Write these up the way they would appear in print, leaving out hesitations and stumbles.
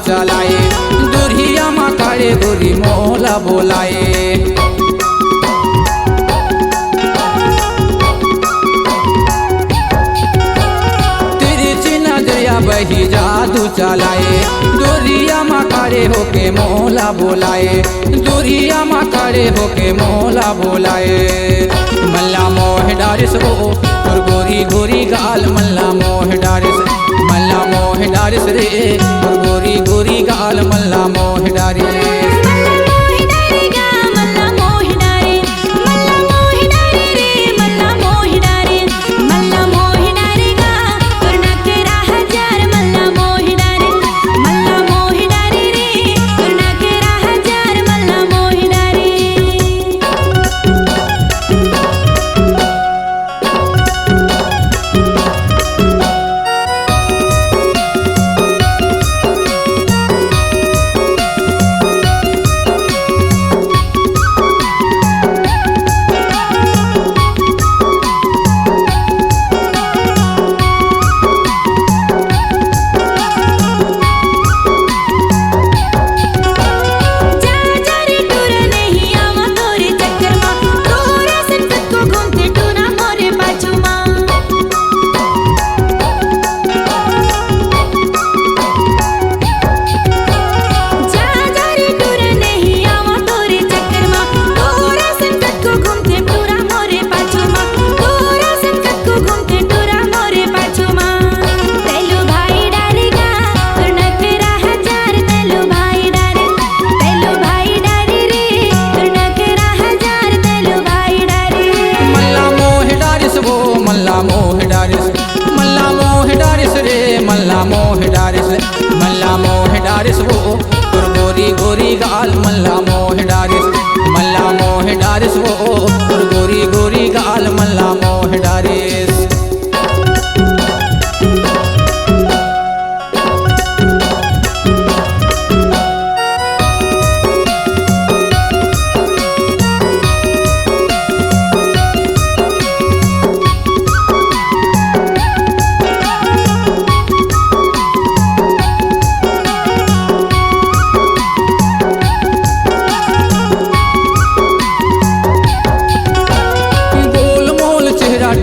चलाए दुरिया माँ काड़े गोरी मोला बोलाए। तिरछी नजरिया बही जादू चलाए दुरिया माँ काड़े होके मोला बोलाए दुरिया माँ काड़े होके मोला बोलाए। मल्ला मोह डारिस वो और गोरी गोरी गाल मल्ला मोह डारिस मल्ला मोह डारिस रे और गोरी गोरी गाल मल्ला मोह डारिस। मल्ला मोह डारिस वो और गोरी गोरी गाल मल्ला मोह डारिस मल्ला मोह डारिस वो और गोरी गोरी गाल मल्ला मोह डारिस।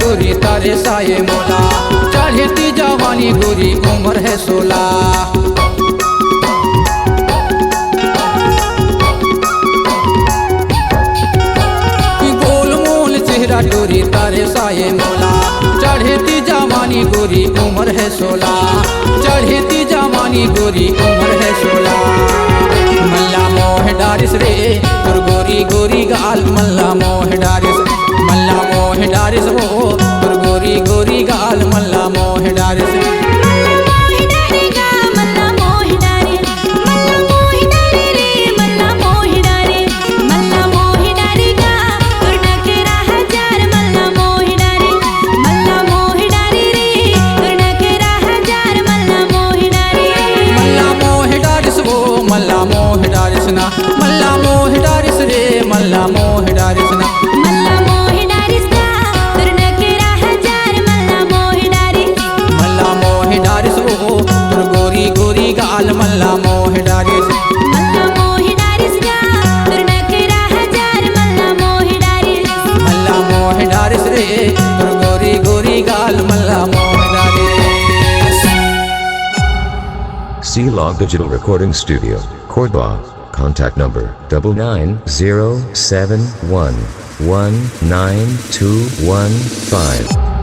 गोरी तारे साये मोला चढ़ती जवानी गोरी उम्र है 16। गोल मोल चेहरा गोरी तारे साये मोला चढ़ती जवानी गोरी उम्र है 16 चढ़ती जवानी गोरी उम्र है 16। मल्ला मोह डारिस रे और गोरी गोरी गाल मल्ला मोह डारिस मल्ला मोह डारिस वो और गोरी गोरी गाल मल्ला मोह डारिस। मल्ला मोह डारिस ना मल्ला मोह डारिस रे मल्ला मोह डारिस ना मल्ला मोह डारिस ना तुरना के राह जार मल्ला मोह डारिस मल्ला मोह डारिस वो तुर गोरी गोरी गाल मल्ला मोह डारिस मल्ला मोह डारिस ना तुरना के राह जार मल्ला मोह डारिस मल्ला मोह डारिस रे तुर गोरी गोरी गाल मल्ला मोह डारिस। C-Log Digital Recording Studio, Cordoba. Contact number 99071192115.